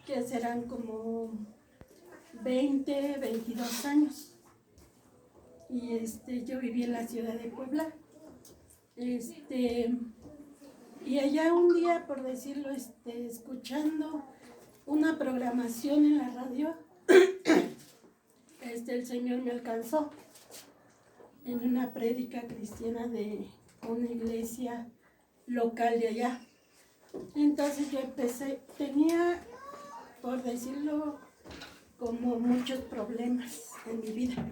que serán como 20, 22 años. Y yo viví en la ciudad de Puebla. Y allá un día, por decirlo, escuchando una programación en la radio, el Señor me alcanzó en una prédica cristiana de una iglesia local de allá. Entonces yo tenía, por decirlo, como muchos problemas en mi vida.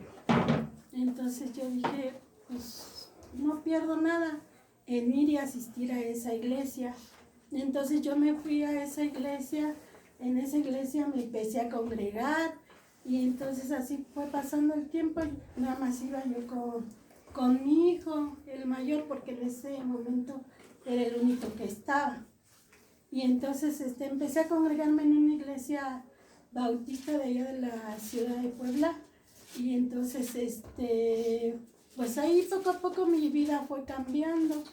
Entonces yo dije, pues no pierdo nada en ir y asistir a esa iglesia. Entonces yo me fui a esa iglesia, en esa iglesia me empecé a congregar y entonces así fue pasando el tiempo. Nada más iba yo con mi hijo, el mayor, porque en ese momento era el único que estaba. Y entonces empecé a congregarme en una iglesia bautista de allá de la ciudad de Puebla. Y entonces, pues ahí poco a poco mi vida fue cambiando.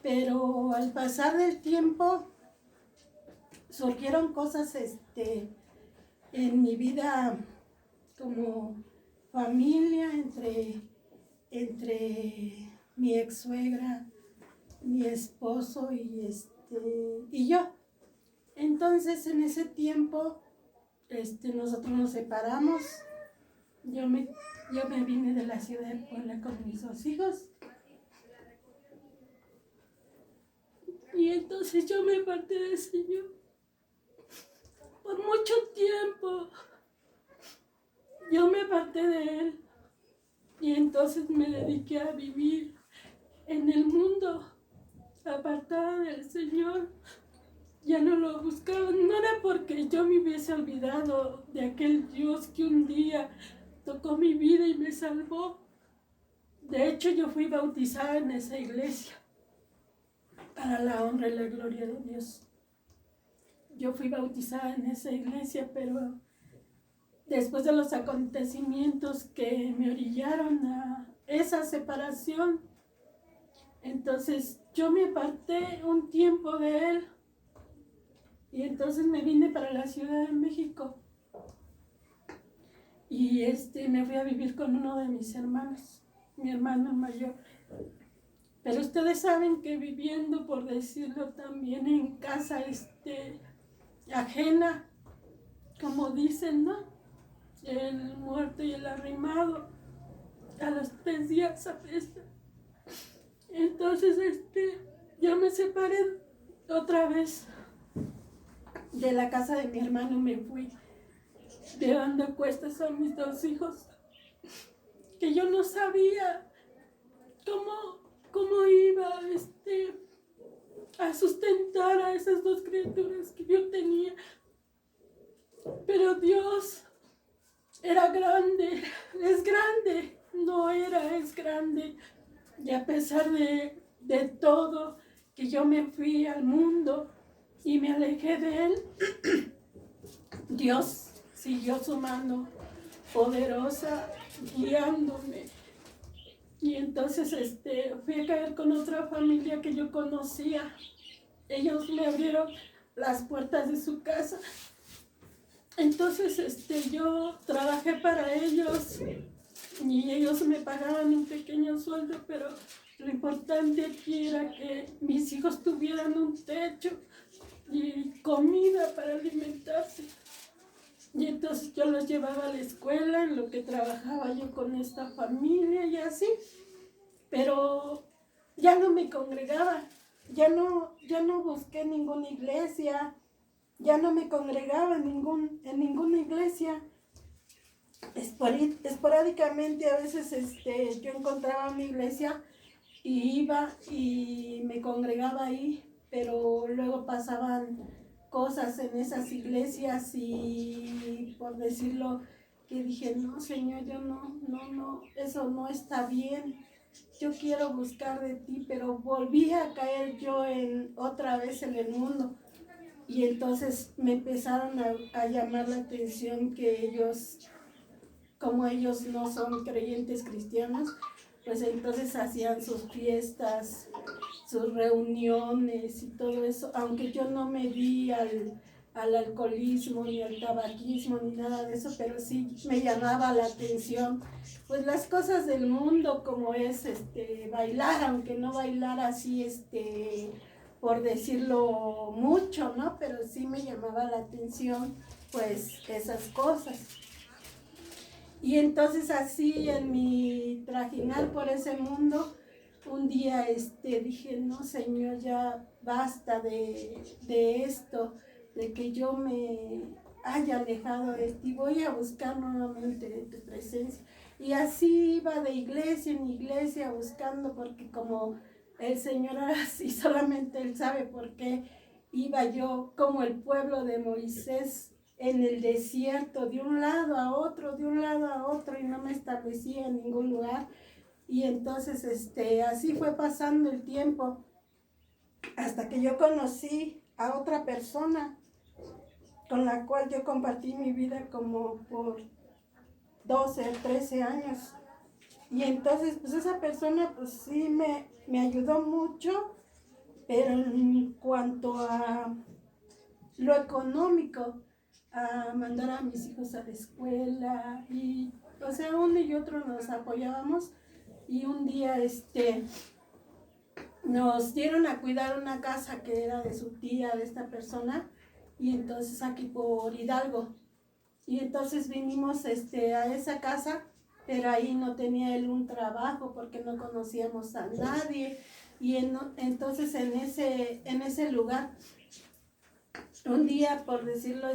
Pero al pasar del tiempo, surgieron cosas en mi vida como familia, entre mi ex suegra, mi esposo y yo. Entonces en ese tiempo nosotros nos separamos. Yo me vine de la ciudad de Puebla con mis 2 hijos. Y entonces yo me aparté del Señor por mucho tiempo. Yo me aparté de Él y entonces me dediqué a vivir en el mundo, apartada del Señor. Ya no lo buscaba, no era porque yo me hubiese olvidado de aquel Dios que un día tocó mi vida y me salvó. De hecho, yo fui bautizada en esa iglesia para la honra y la gloria de Dios. Yo fui bautizada en esa iglesia, pero después de los acontecimientos que me orillaron a esa separación, entonces yo me aparté un tiempo de Él y entonces me vine para la Ciudad de México y me fui a vivir con uno de mis hermanos, mi hermano mayor. Pero ustedes saben que viviendo, por decirlo también, en casa ajena, como dicen, ¿no? El muerto y el arrimado a los 3 días apesta. Entonces yo me separé otra vez de la casa de mi hermano, me fui dando cuestas a mis 2 hijos, que yo no sabía cómo iba a sustentar a esas 2 criaturas que yo tenía. Pero Dios era grande, es grande, no era, es grande. Y a pesar de todo, que yo me fui al mundo y me alejé de Él, Dios siguió su mano poderosa guiándome. Y entonces fui a caer con otra familia que yo conocía. Ellos me abrieron las puertas de su casa. Entonces yo trabajé para ellos y ellos me pagaban un pequeño sueldo, pero lo importante aquí era que mis hijos tuvieran un techo y comida para alimentarse. Y entonces yo los llevaba a la escuela, en lo que trabajaba yo con esta familia y así. Pero ya no me congregaba, ya no busqué ninguna iglesia, ya no me congregaba en ninguna iglesia. Esporádicamente a veces yo encontraba una iglesia y iba y me congregaba ahí, pero luego pasaban cosas en esas iglesias y, por decirlo, que dije, no, Señor, yo no, eso no está bien. Yo quiero buscar de ti, pero volví a caer yo otra vez en el mundo. Y entonces me empezaron a llamar la atención que ellos, como ellos no son creyentes cristianos, pues entonces hacían sus fiestas, sus reuniones y todo eso, aunque yo no me di al alcoholismo, ni al tabaquismo, ni nada de eso, pero sí me llamaba la atención, pues las cosas del mundo, como es bailar, aunque no bailar así, por decirlo mucho, ¿no? Pero sí me llamaba la atención, pues, esas cosas. Y entonces así en mi trajinar por ese mundo, un día dije, no Señor, ya basta de esto, de que yo me haya alejado de ti, voy a buscar nuevamente de tu presencia. Y así iba de iglesia en iglesia buscando, porque como el Señor ahora sí, solamente Él sabe por qué iba yo como el pueblo de Moisés en el desierto, de un lado a otro, de un lado a otro, y no me establecía en ningún lugar. Y entonces así fue pasando el tiempo hasta que yo conocí a otra persona con la cual yo compartí mi vida como por 12 o 13 años. Y entonces pues esa persona pues sí me ayudó mucho, pero en cuanto a lo económico, a mandar a mis hijos a la escuela, y o sea, uno y otro nos apoyábamos. Y un día nos dieron a cuidar una casa que era de su tía, de esta persona, y entonces aquí por Hidalgo. Y entonces vinimos a esa casa, pero ahí no tenía él un trabajo porque no conocíamos a nadie. Y entonces en ese lugar, un día, por decirlo,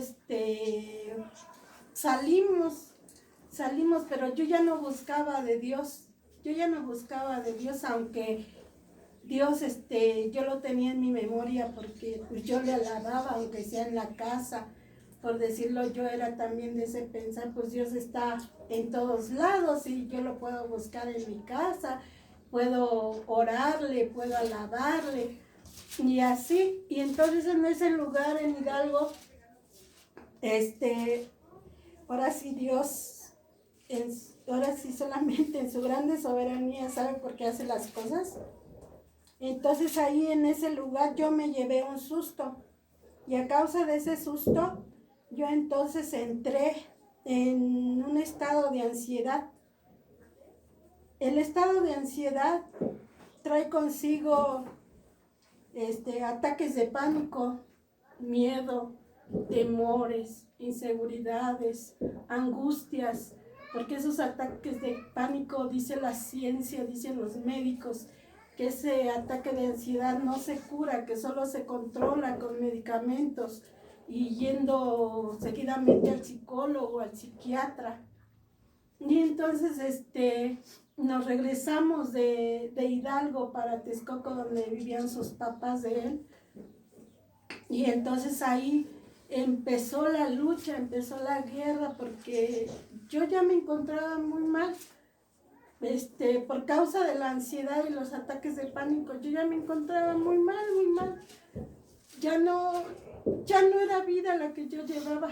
salimos, pero yo ya no buscaba de Dios. Yo ya no buscaba de Dios, aunque Dios, yo lo tenía en mi memoria porque pues, yo le alababa, aunque sea en la casa. Por decirlo, yo era también de ese pensar, pues Dios está en todos lados y yo lo puedo buscar en mi casa, puedo orarle, puedo alabarle y así. Y entonces en ese lugar en Hidalgo, ahora sí Dios, ahora sí solamente en su grande soberanía sabe por qué hace las cosas. Entonces ahí en ese lugar yo me llevé un susto y a causa de ese susto yo entonces entré en un estado de ansiedad. El estado de ansiedad trae consigo ataques de pánico, miedo, temores, inseguridades, angustias, porque esos ataques de pánico, dice la ciencia, dicen los médicos, que ese ataque de ansiedad no se cura, que solo se controla con medicamentos y yendo seguidamente al psicólogo, al psiquiatra. Y entonces nos regresamos de Hidalgo para Texcoco, donde vivían sus papás de él. Y entonces ahí empezó la lucha, empezó la guerra, porque yo ya me encontraba muy mal. Por causa de la ansiedad y los ataques de pánico, yo ya me encontraba muy mal, muy mal. Ya no era vida la que yo llevaba.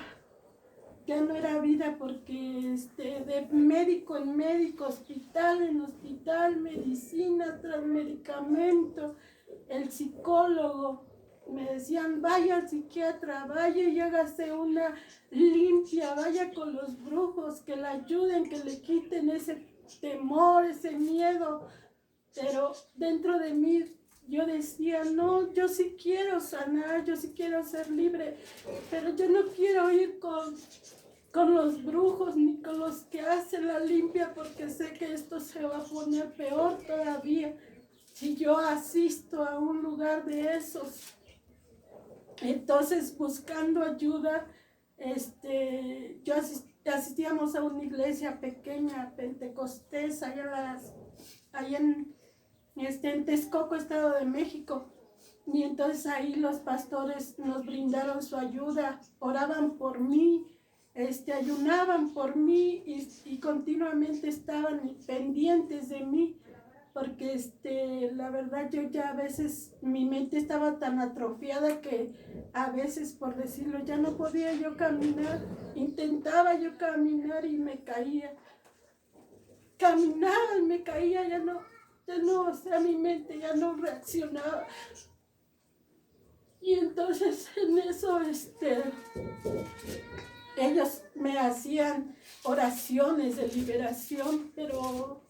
Ya no era vida porque de médico en médico, hospital en hospital, medicina tras medicamento, el psicólogo, me decían, vaya al psiquiatra, vaya y hágase una limpia, vaya con los brujos, que le ayuden, que le quiten ese temor, ese miedo. Pero dentro de mí yo decía, no, yo sí quiero sanar, yo sí quiero ser libre, pero yo no quiero ir con los brujos ni con los que hacen la limpia, porque sé que esto se va a poner peor todavía si yo asisto a un lugar de esos. Entonces, buscando ayuda, asistíamos a una iglesia pequeña, pentecostés, allá en Texcoco, Estado de México. Y entonces ahí los pastores nos brindaron su ayuda, oraban por mí, ayunaban por mí y continuamente estaban pendientes de mí, porque la verdad yo ya a veces mi mente estaba tan atrofiada que a veces, por decirlo, ya no podía yo caminar. Intentaba yo caminar y me caía. Caminaba y me caía, o sea, mi mente ya no reaccionaba. Y entonces en eso ellos me hacían oraciones de liberación, pero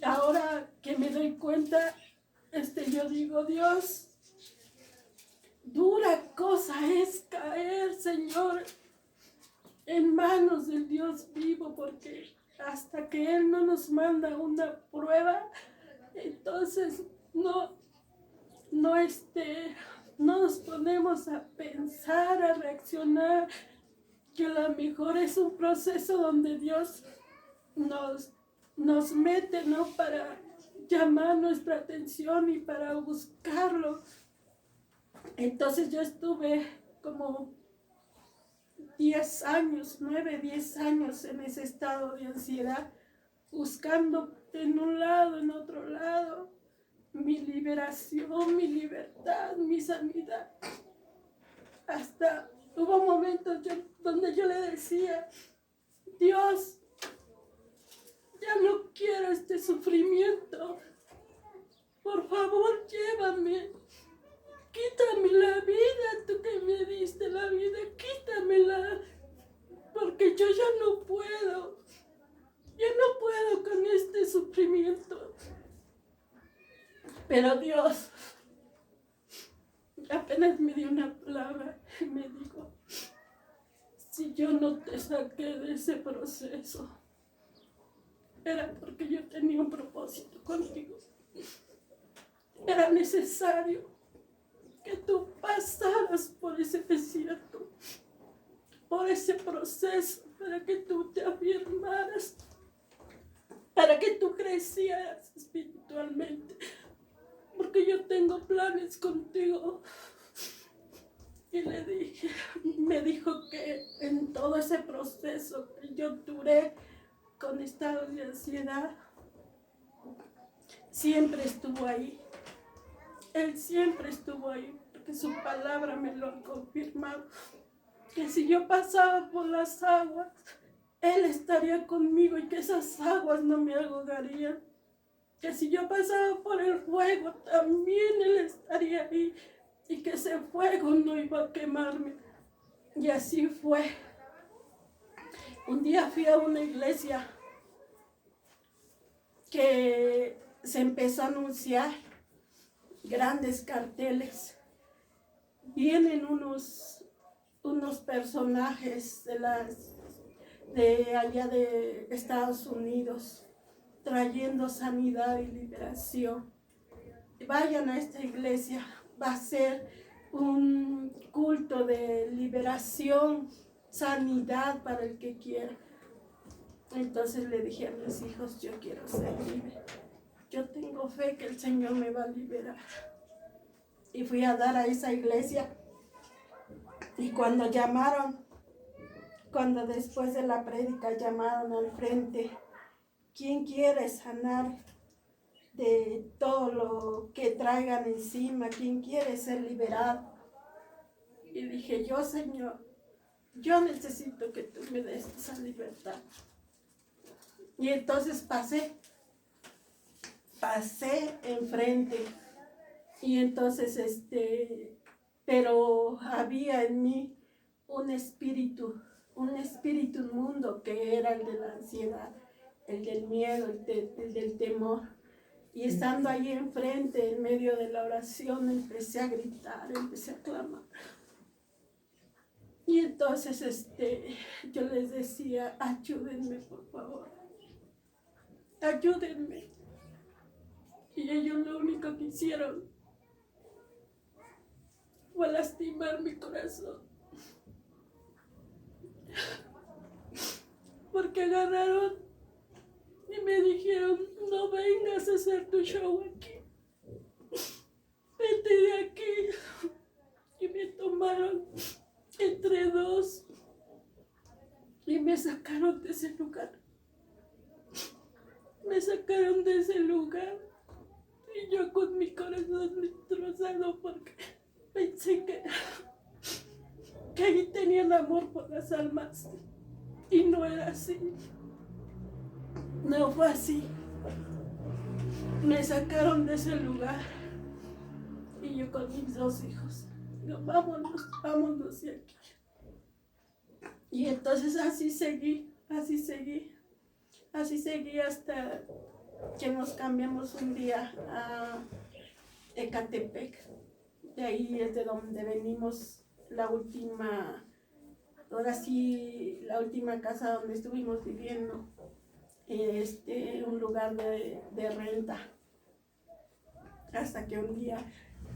ahora que me doy cuenta, yo digo, Dios, dura cosa es caer, Señor, en manos del Dios vivo, porque hasta que Él no nos manda una prueba, entonces no nos ponemos a pensar, a reaccionar, que a lo mejor es un proceso donde Dios nos mete, ¿no? Para llamar nuestra atención y para buscarlo. Entonces yo estuve como 10 años, 9, 10 años en ese estado de ansiedad, buscando en un lado, en otro lado, mi liberación, mi libertad, mi sanidad. Hasta hubo momentos donde yo le decía, Dios, ya no quiero este sufrimiento. Por favor, llévame. Quítame la vida, tú que me diste la vida, quítamela. Porque yo ya no puedo. Ya no puedo con este sufrimiento. Pero Dios apenas me dio una palabra y me dijo, si yo no te saqué de ese proceso, era porque yo tenía un propósito contigo. Era necesario que tú pasaras por ese desierto, por ese proceso, para que tú te afirmaras, para que tú crecieras espiritualmente, porque yo tengo planes contigo. Y le dije, me dijo que en todo ese proceso que yo duré con estados de ansiedad, siempre estuvo ahí. Él siempre estuvo ahí, porque su palabra me lo ha confirmado. Que si yo pasaba por las aguas, Él estaría conmigo y que esas aguas no me ahogarían. Que si yo pasaba por el fuego, también Él estaría ahí y que ese fuego no iba a quemarme. Y así fue. Un día fui a una iglesia que se empezó a anunciar grandes carteles. Vienen unos personajes de allá de Estados Unidos trayendo sanidad y liberación. Vayan a esta iglesia, va a ser un culto de liberación, sanidad para el que quiera. Entonces le dije a mis hijos, yo quiero ser libre. Yo tengo fe que el Señor me va a liberar. Y fui a dar a esa iglesia. Y cuando después de la prédica llamaron al frente, ¿quién quiere sanar de todo lo que traigan encima? ¿Quién quiere ser liberado? Y dije, yo, Señor, yo necesito que tú me des esa libertad. Y entonces pasé enfrente. Y entonces, pero había en mí un espíritu inmundo que era el de la ansiedad, el del miedo, el del temor. Y estando ahí enfrente, en medio de la oración, empecé a gritar, empecé a clamar. Y entonces yo les decía, ayúdenme por favor, ayúdenme. Y ellos lo único que hicieron fue lastimar mi corazón. Porque agarraron y me dijeron, no vengas a hacer tu show aquí. Vete de aquí. Y me tomaron entre dos y me sacaron de ese lugar. Me sacaron de ese lugar y yo con mi corazón destrozado porque pensé que ahí tenían amor por las almas y no era así. No fue así. Me sacaron de ese lugar Y yo con mis 2 hijos, digo, vámonos, vámonos de aquí. Y entonces así seguí hasta que nos cambiamos un día a Ecatepec. De ahí es de donde venimos la última casa donde estuvimos viviendo, un lugar de renta. Hasta que un día,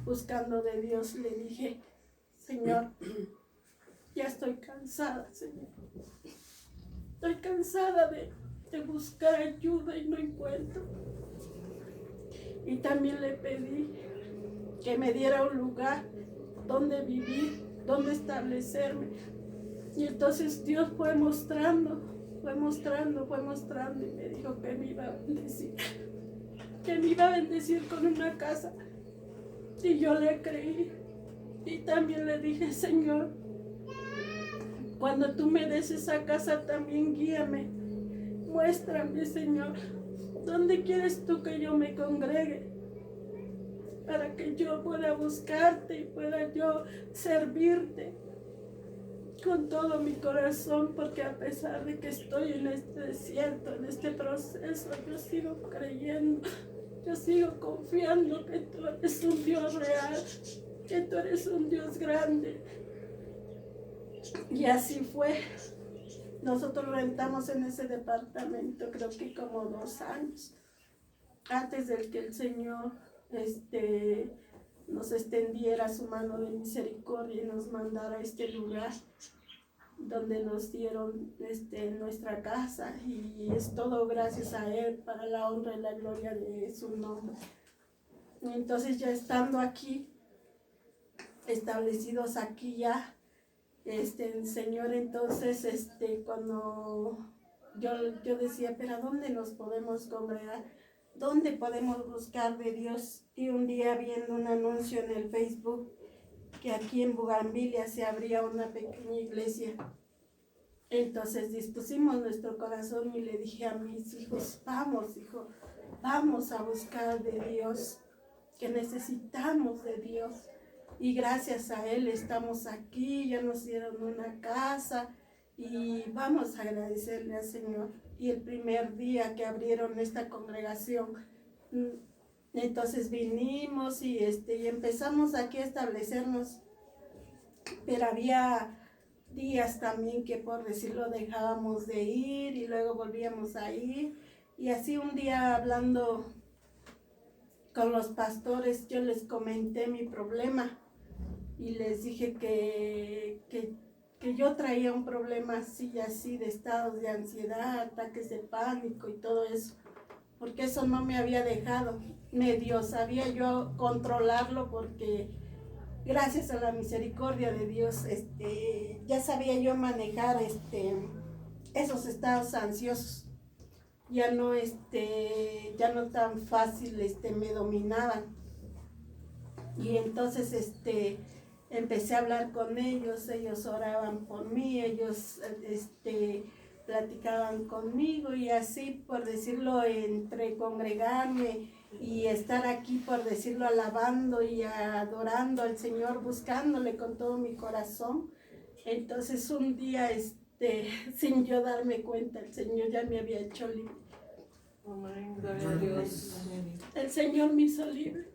buscando de Dios, le dije, Señor, ya estoy cansada, Señor. Estoy cansada de buscar ayuda y no encuentro. Y también le pedí que me diera un lugar donde vivir, donde establecerme. Y entonces Dios fue mostrando y me dijo que me iba a bendecir con una casa. Y yo le creí. Y también le dije, Señor, cuando tú me des esa casa también guíame. Muéstrame, Señor, ¿dónde quieres tú que yo me congregue? Para que yo pueda buscarte y pueda yo servirte con todo mi corazón, porque a pesar de que estoy en este desierto, en este proceso, yo sigo creyendo, yo sigo confiando que tú eres un Dios real, que tú eres un Dios grande. Y así fue. Nosotros rentamos en ese departamento creo que como 2 años, antes de que el Señor nos extendiera su mano de misericordia y nos mandara a este lugar donde nos dieron nuestra casa, y es todo gracias a Él, para la honra y la gloria de su nombre. Entonces, ya estando aquí, establecidos aquí ya, el Señor, entonces cuando yo decía, pero ¿a dónde nos podemos congregar? ¿Dónde podemos buscar de Dios? Y un día, viendo un anuncio en el Facebook que aquí en Bugambilia se abría una pequeña iglesia, entonces dispusimos nuestro corazón y le dije a mis hijos, vamos, hijo, vamos a buscar de Dios, que necesitamos de Dios. Y gracias a Él estamos aquí, ya nos dieron una casa y vamos a agradecerle al Señor. Y el primer día que abrieron esta congregación, entonces vinimos y empezamos aquí a establecernos, pero había días también que, por decirlo, dejábamos de ir y luego volvíamos a ir. Y así un día, hablando con los pastores, yo les comenté mi problema y les dije que yo traía un problema así de estados de ansiedad, ataques de pánico y todo eso, porque eso no me había dejado. Medio sabía yo controlarlo, porque gracias a la misericordia de Dios ya sabía yo manejar esos estados ansiosos. Ya no tan fácil me dominaban. Y entonces empecé a hablar con ellos oraban por mí, ellos platicaban conmigo, y así, por decirlo, entre congregarme y estar aquí, por decirlo, alabando y adorando al Señor, buscándole con todo mi corazón. Entonces un día, sin yo darme cuenta, el Señor ya me había hecho libre. Amén, gloria a Dios. El Señor me hizo libre.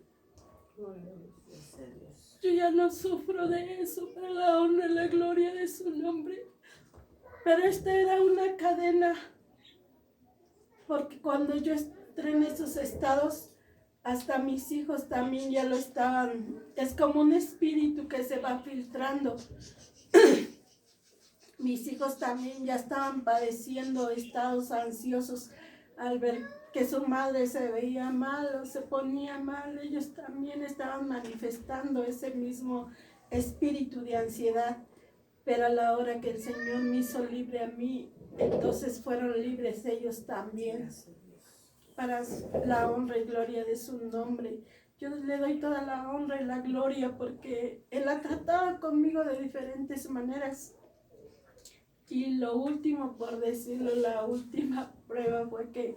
Yo ya no sufro de eso, para la honra y la gloria de su nombre. Pero esta era una cadena, porque cuando yo entré en esos estados, hasta mis hijos también ya lo estaban. Es como un espíritu que se va filtrando. Mis hijos también ya estaban padeciendo estados ansiosos al ver que su madre se veía mal o se ponía mal. Ellos también estaban manifestando ese mismo espíritu de ansiedad. Pero a la hora que el Señor me hizo libre a mí, entonces fueron libres ellos también, para la honra y gloria de su nombre. Yo le doy toda la honra y la gloria, porque Él ha tratado conmigo de diferentes maneras. Y lo último, por decirlo, la última prueba fue que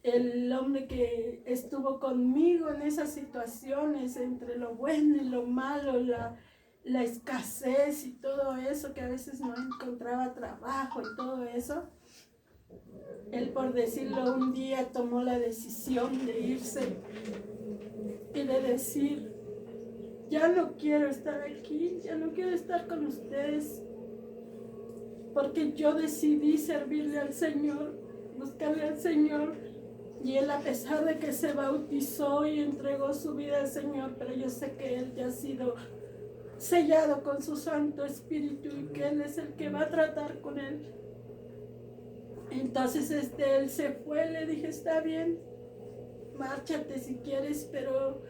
el hombre que estuvo conmigo en esas situaciones, entre lo bueno y lo malo, la escasez y todo eso, que a veces no encontraba trabajo y todo eso, él, por decirlo, un día tomó la decisión de irse y de decir: ya no quiero estar aquí, ya no quiero estar con ustedes, porque yo decidí servirle al Señor, buscarle al Señor. Y él, a pesar de que se bautizó y entregó su vida al Señor, pero yo sé que él ya ha sido sellado con su Santo Espíritu y que él es el que va a tratar con él. Entonces él se fue, le dije: está bien, márchate si quieres, pero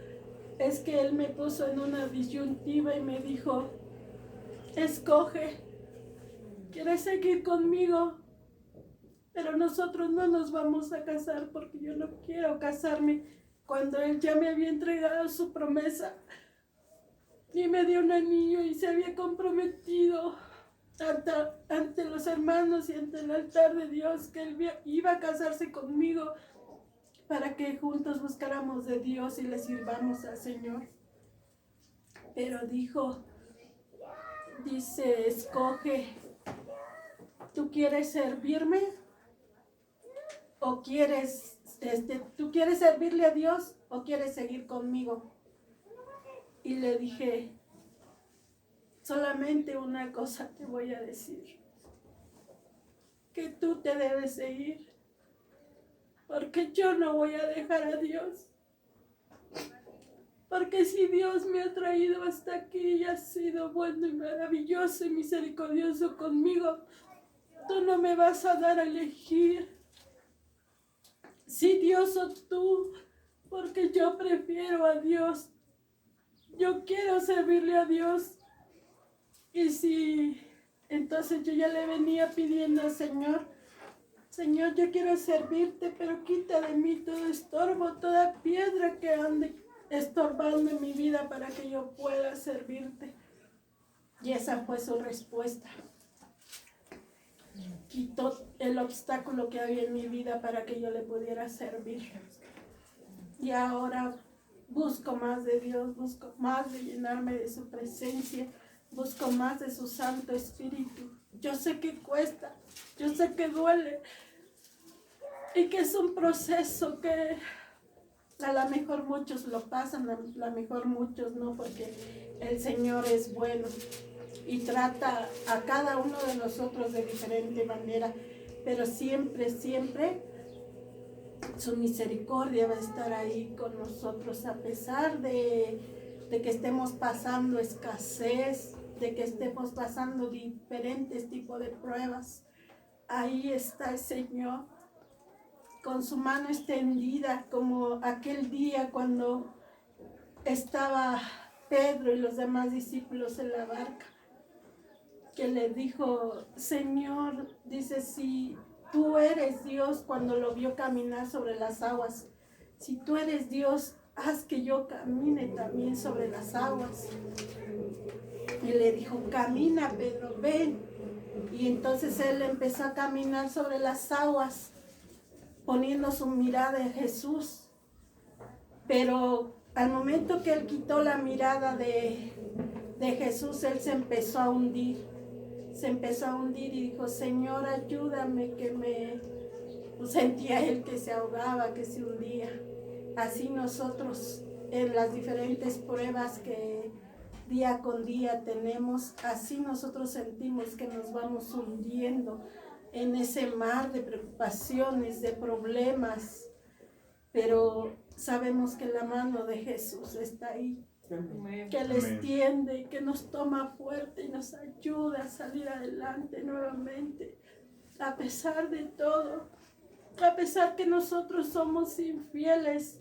es que él me puso en una disyuntiva y me dijo: escoge, ¿quieres seguir conmigo? Pero nosotros no nos vamos a casar porque yo no quiero casarme cuando él ya me había entregado su promesa y me dio un anillo y se había comprometido ante los hermanos y ante el altar de Dios que él iba a casarse conmigo para que juntos buscáramos de Dios y le sirvamos al Señor. Pero dice: escoge, ¿tú quieres servirme? ¿O tú quieres servirle a Dios o quieres seguir conmigo? Y le dije: solamente una cosa te voy a decir, que tú te debes seguir, porque yo no voy a dejar a Dios. Porque si Dios me ha traído hasta aquí y ha sido bueno y maravilloso y misericordioso conmigo, tú no me vas a dar a elegir si Dios o tú, porque yo prefiero a Dios. Yo quiero servirle a Dios. Y si entonces yo ya le venía pidiendo al Señor: Señor, yo quiero servirte, pero quita de mí todo estorbo, toda piedra que ande estorbando en mi vida para que yo pueda servirte. Y esa fue su respuesta. Quitó el obstáculo que había en mi vida para que yo le pudiera servir. Y ahora busco más de Dios, busco más de llenarme de su presencia, busco más de su Santo Espíritu. Yo sé que cuesta, yo sé que duele y que es un proceso que a lo mejor muchos lo pasan, a lo mejor muchos no, porque el Señor es bueno y trata a cada uno de nosotros de diferente manera, pero siempre, siempre su misericordia va a estar ahí con nosotros, a pesar de que estemos pasando escasez, de que estemos pasando diferentes tipos de pruebas. Ahí está el Señor con su mano extendida, como aquel día cuando estaba Pedro y los demás discípulos en la barca, que le dijo: Señor, dice, si tú eres Dios, cuando lo vio caminar sobre las aguas, si tú eres Dios, haz que yo camine también sobre las aguas. Y le dijo: camina, Pedro, ven. Y entonces él empezó a caminar sobre las aguas, poniendo su mirada en Jesús. Pero al momento que él quitó la mirada de Jesús, él se empezó a hundir. Se empezó a hundir y dijo: Señor, ayúdame, sentía él que se ahogaba, que se hundía. Así nosotros, en las diferentes pruebas que día con día tenemos, así nosotros sentimos que nos vamos hundiendo en ese mar de preocupaciones, de problemas, pero sabemos que la mano de Jesús está ahí, que Él extiende y que nos toma fuerte y nos ayuda a salir adelante nuevamente, a pesar de todo, a pesar que nosotros somos infieles,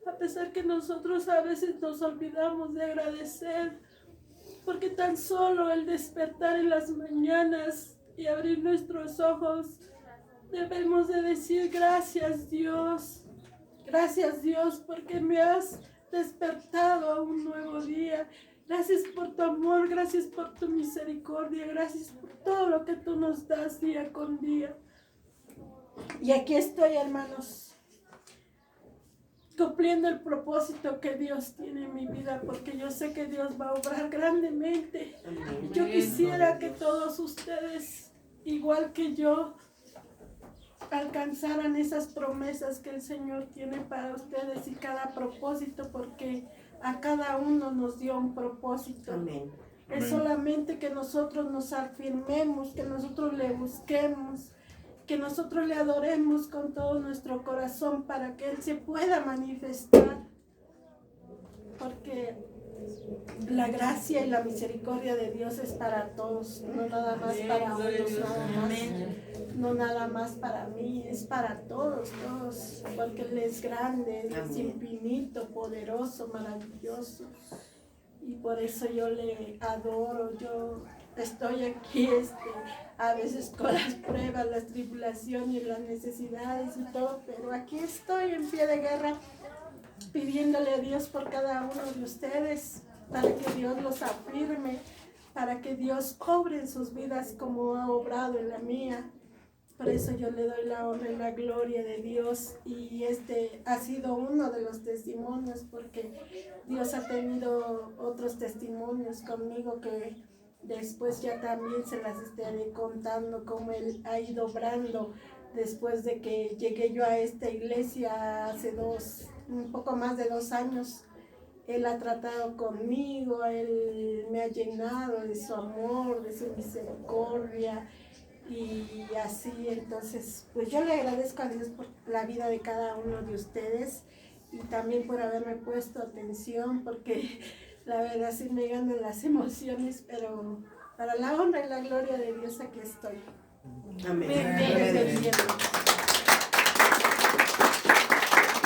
a pesar que nosotros a veces nos olvidamos de agradecer, porque tan solo el despertar en las mañanas y abrir nuestros ojos, debemos de decir: gracias Dios, porque me has despertado a un nuevo día. Gracias por tu amor, gracias por tu misericordia, gracias por todo lo que tú nos das día con día. Y aquí estoy, hermanos, cumpliendo el propósito que Dios tiene en mi vida, porque yo sé que Dios va a obrar grandemente. Yo quisiera que todos ustedes, igual que yo, alcanzaran esas promesas que el Señor tiene para ustedes y cada propósito, porque a cada uno nos dio un propósito. Amén. Es solamente que nosotros nos afirmemos, que nosotros le busquemos, que nosotros le adoremos con todo nuestro corazón para que Él se pueda manifestar. Porque la gracia y la misericordia de Dios es para todos, no nada más para unos, no nada más para mí, es para todos, porque Él es grande, Él es infinito, poderoso, maravilloso. Y por eso yo le adoro. Yo estoy aquí a veces con las pruebas, las tribulaciones, las necesidades y todo, pero aquí estoy en pie de guerra pidiéndole a Dios por cada uno de ustedes, para que Dios los afirme, para que Dios obre en sus vidas como ha obrado en la mía. Por eso yo le doy la honra y la gloria de Dios, y este ha sido uno de los testimonios, porque Dios ha tenido otros testimonios conmigo que después ya también se las estaré contando, cómo Él ha ido obrando después de que llegué yo a esta iglesia hace un poco más de 2 años. Él ha tratado conmigo, Él me ha llenado de su amor, de su misericordia. Y así, entonces, pues yo le agradezco a Dios por la vida de cada uno de ustedes y también por haberme puesto atención, porque la verdad sí me ganan las emociones, pero para la honra y la gloria de Dios aquí estoy. Amén. Amén.